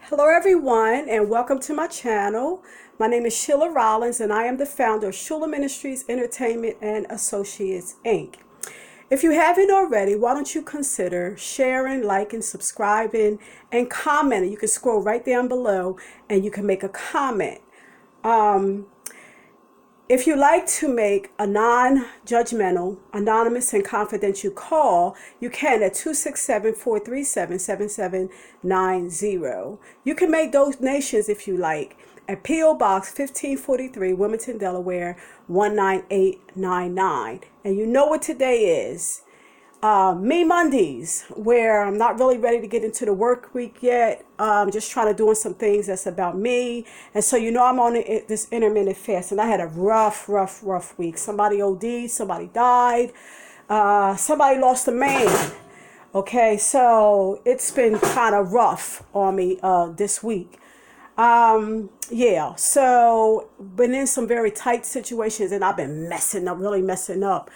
Hello everyone and welcome to my channel. My name is Sheila Rollins and I am the founder of H.U.L.A Ministries Entertainment and Associates Inc. If you haven't already, why don't you consider sharing, liking, subscribing, and commenting. You can scroll right down below and you can make a comment. If you like to make a non-judgmental, anonymous, and confidential call, you can at 267-437-7790. You can make donations if you like at P.O. Box 1543, Wilmington, Delaware 19899. And you know what today is. Me Mondays, where I'm not really ready to get into the work week yet. Just trying to doing some things that's about me. And so I'm on this intermittent fast, and I had a rough week. Somebody OD'd, somebody died, somebody lost a man. Okay, so it's been kind of rough on me this week. Yeah, so been in some very tight situations, and I've been really messing up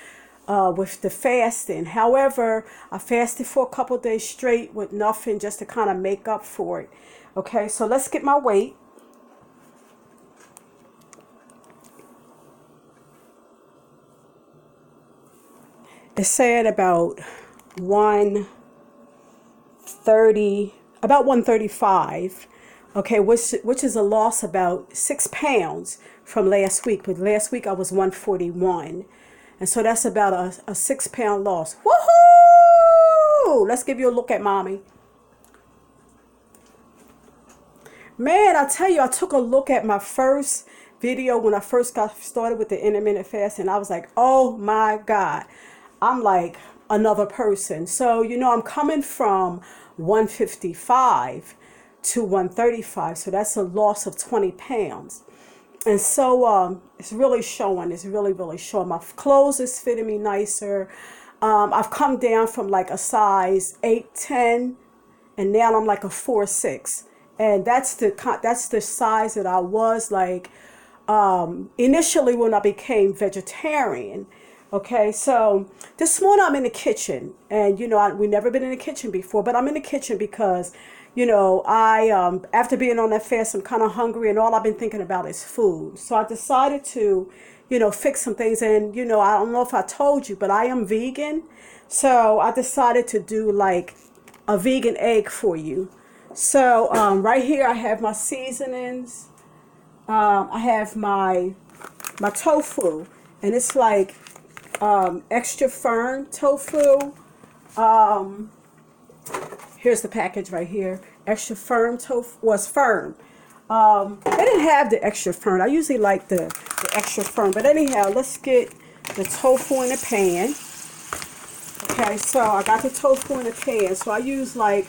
with the fasting. However, I fasted for a couple of days straight with nothing, just to kind of make up for it. Okay, so let's get my weight. It said about 130, about 135. Okay, which is a loss about 6 pounds from last week. But last week I was 141. And so that's about a 6 pound loss. Woohoo! Let's give you a look at mommy. Man, I tell you, I took a look at my first video when I first got started with the intermittent fast, and I was like, oh my God, I'm like another person. So, I'm coming from 155 to 135. So that's a loss of 20 pounds. And so it's really showing. It's really showing. My clothes is fitting me nicer. I've come down from like a size 8'10", and now I'm like a 4'6", and that's the size that I was like initially when I became vegetarian. Okay, so this morning I'm in the kitchen, and we never been in the kitchen before, but I'm in the kitchen because I after being on that fast, I'm kind of hungry, and all I've been thinking about is food. So I decided to fix some things, and I don't know if I told you, but I am vegan. So I decided to do like a vegan egg for you. So right here I have my seasonings. I have my tofu, and it's like extra firm tofu. Here's the package right here. Extra firm tofu was firm. They didn't have the extra firm. I usually like the extra firm. But anyhow, let's get the tofu in the pan. Okay, so I got the tofu in the pan. So I use like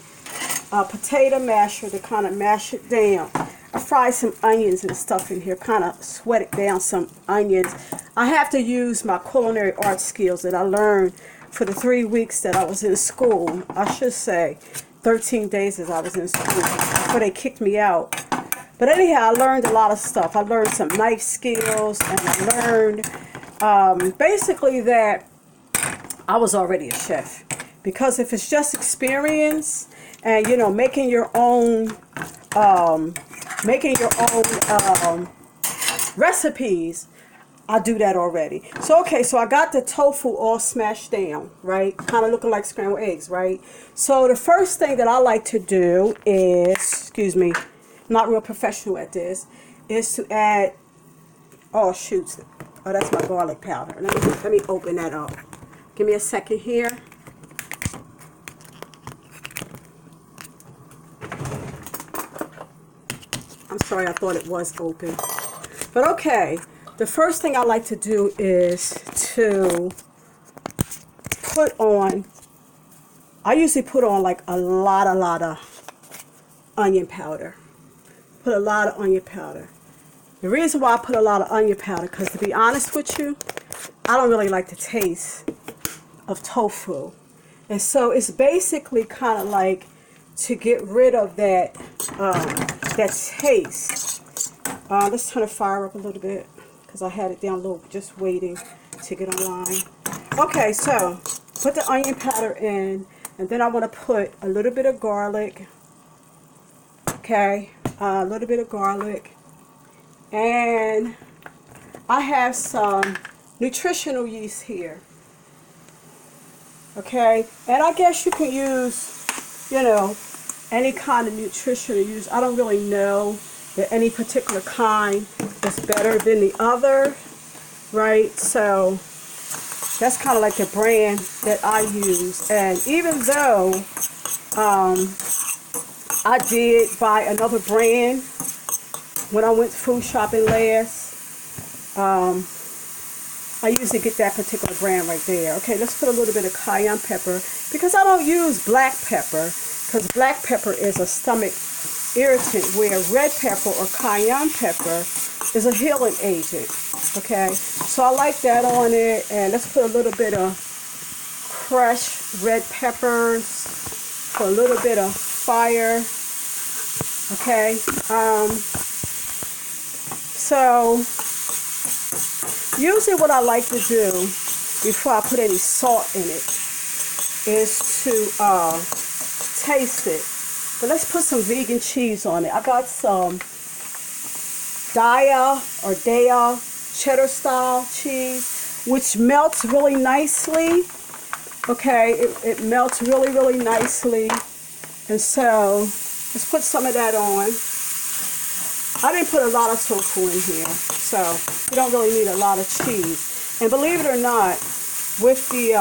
a potato masher to kind of mash it down. I fried some onions and stuff in here, kind of sweated down some onions. I have to use my culinary arts skills that I learned for the 3 weeks that I was in school. I should say 13 days as I was in school before they kicked me out. But anyhow, I learned a lot of stuff. I learned some knife skills, and I learned basically that I was already a chef. Because if it's just experience and making your own recipes, I do that already. So, okay, so I got the tofu all smashed down, right? Kind of looking like scrambled eggs, right? So the first thing that I like to do is, excuse me, not real professional at this, is to add, oh, shoot. Oh, that's my garlic powder. Let me open that up. Give me a second here. I'm sorry, I thought it was open. But okay. The first thing I like to do is to put on, I usually put on like a lot of onion powder. Put a lot of onion powder. The reason why I put a lot of onion powder, because to be honest with you, I don't really like the taste of tofu. And so it's basically kind of like to get rid of that, that taste. Let's turn the fire up a little bit, because I had it down low, just waiting to get online. Okay, so put the onion powder in, and then I want to put a little bit of garlic, Okay, a little bit of garlic, and I have some nutritional yeast here. Okay, and I guess you can use, you know, any kind of nutritional yeast. I don't really know that any particular kind is better than the other, right? So that's kind of like the brand that I use. And even though I did buy another brand when I went food shopping last, I usually get that particular brand right there. Okay, let's put a little bit of cayenne pepper because I don't use black pepper because black pepper is a stomach irritant where red pepper or cayenne pepper is a healing agent. Okay, so I like that on it, and let's put a little bit of crushed red peppers for a little bit of fire. Okay, so usually what I like to do before I put any salt in it is to taste it. But let's put some vegan cheese on it. I got some Daya cheddar style cheese, which melts really nicely. Okay, it melts really nicely. And so let's put some of that on. I didn't put a lot of tofu in here, so you don't really need a lot of cheese. And believe it or not, with the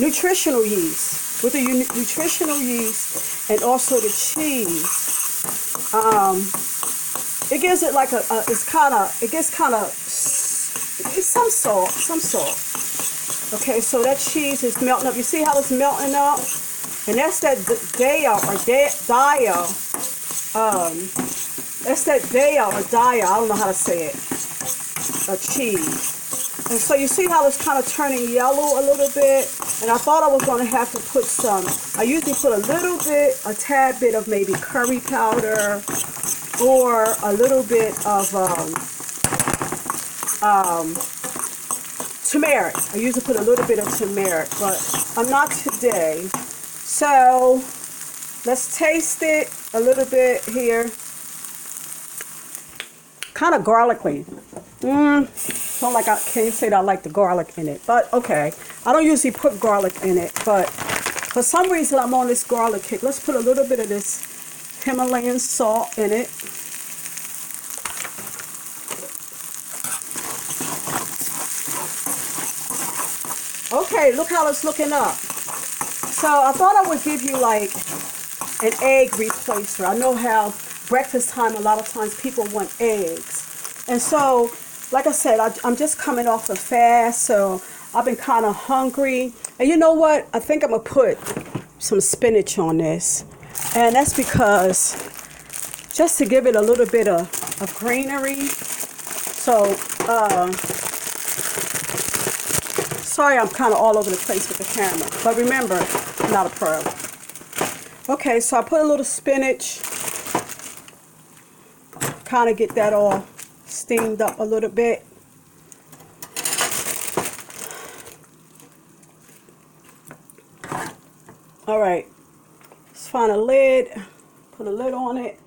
nutritional yeast and also the cheese, it gives it like it's some salt. Okay, so that cheese is melting up. You see how it's melting up? And that's that Daya or Daya. That's that Daya or Daya. I don't know how to say it. Cheese. And so you see how it's kind of turning yellow a little bit. And I thought I was going to have to put some. I usually put a tad bit of maybe curry powder or a little bit of turmeric. I usually put a little bit of turmeric, but I'm not today. So let's taste it a little bit here. Kind of garlicky. Don't like, I can't say that I like the garlic in it, but okay. I don't usually put garlic in it, but for some reason I'm on this garlic kick. Let's put a little bit of this Himalayan salt in it. Okay, look how it's looking up. So I thought I would give you like an egg replacer. I know how breakfast time, a lot of times people want eggs. And so, like I said, I'm just coming off the fast, so I've been kind of hungry. And you know what? I think I'm going to put some spinach on this. And that's because, just to give it a little bit of greenery. So, sorry I'm kind of all over the place with the camera. But remember, I'm not a pro. Okay, so I put a little spinach. Kind of get that all steamed up a little bit. All right, let's find a lid. Put a lid on it.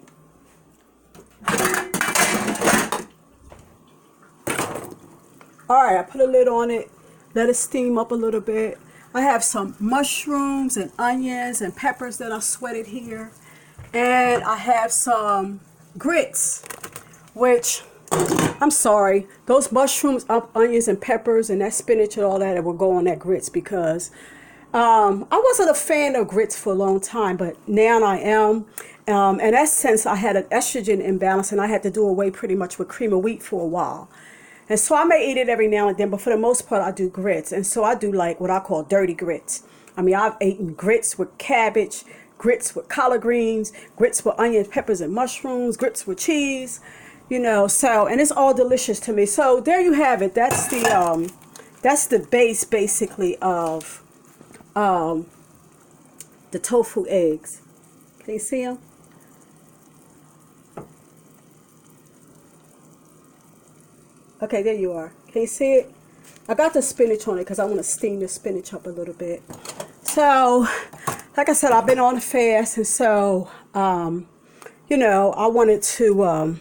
All right, I put a lid on it. Let it steam up a little bit. I have some mushrooms and onions and peppers that I sweated here. And I have some grits, which, I'm sorry, those mushrooms, onions and peppers and that spinach and all that, it will go on that grits because I wasn't a fan of grits for a long time, but now I am. In that sense, I had an estrogen imbalance and I had to do away pretty much with cream of wheat for a while. And so I may eat it every now and then, but for the most part, I do grits. And so I do like what I call dirty grits. I mean, I've eaten grits with cabbage, grits with collard greens, grits with onions, peppers, and mushrooms, grits with cheese, you know, so, and it's all delicious to me. So there you have it. That's the base, basically, of the tofu eggs. Can you see them? Okay, there you are. Can you see it? I got the spinach on it because I want to steam the spinach up a little bit. So, like I said, I've been on a fast, and so, you know, I wanted to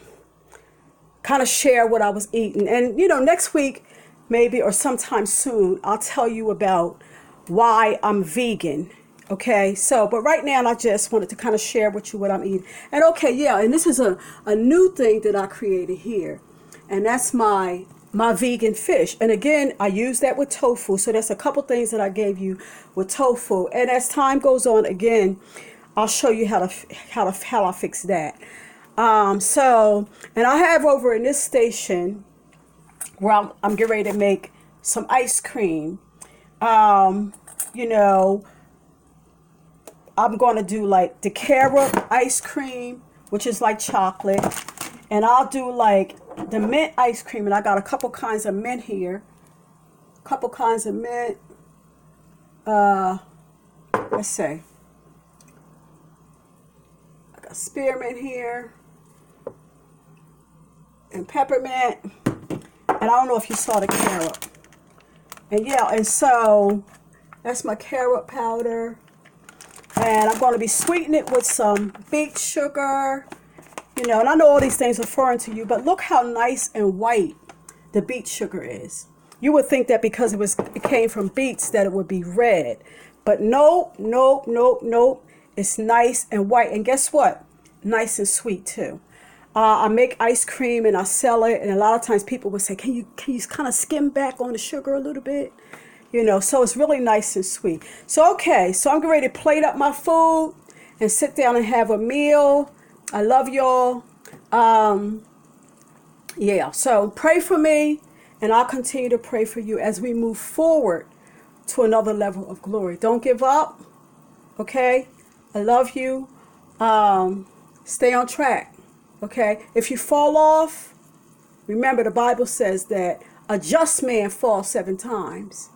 kind of share what I was eating. And, you know, next week, maybe, or sometime soon, I'll tell you about why I'm vegan. Okay, so, but right now I just wanted to kind of share with you what I'm eating. And okay, yeah, and this is a new thing that I created here. And that's my vegan fish. And again, I use that with tofu. So that's a couple things that I gave you with tofu. And as time goes on, again, I'll show you how I fix that. So, and I have over in this station where I'm getting ready to make some ice cream. You know, I'm going to do like the carob ice cream, which is like chocolate. And I'll do like the mint ice cream. And I got a couple kinds of mint here. Couple kinds of mint. Let's see. I got spearmint here. And peppermint. And I don't know if you saw the carob. And yeah, and so that's my carob powder. And I'm going to be sweetening it with some beet sugar. You know, and I know all these things are foreign to you, but look how nice and white the beet sugar is. You would think that because it came from beets that it would be red. But nope, nope, nope, nope. It's nice and white. And guess what? Nice and sweet too. I make ice cream and I sell it. And a lot of times people would say, can you kind of skim back on the sugar a little bit? You know, so it's really nice and sweet. So, okay, so I'm ready to plate up my food and sit down and have a meal. I love y'all. Yeah, so pray for me, and I'll continue to pray for you as we move forward to another level of glory. Don't give up, okay? I love you. Stay on track, okay? If you fall off, remember the Bible says that a just man falls 7 times.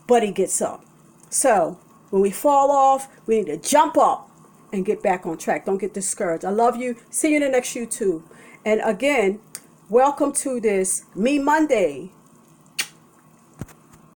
But he gets up. So when we fall off, we need to jump up and get back on track. Don't get discouraged. I love you. See you in the next YouTube. And again, welcome to this Me Monday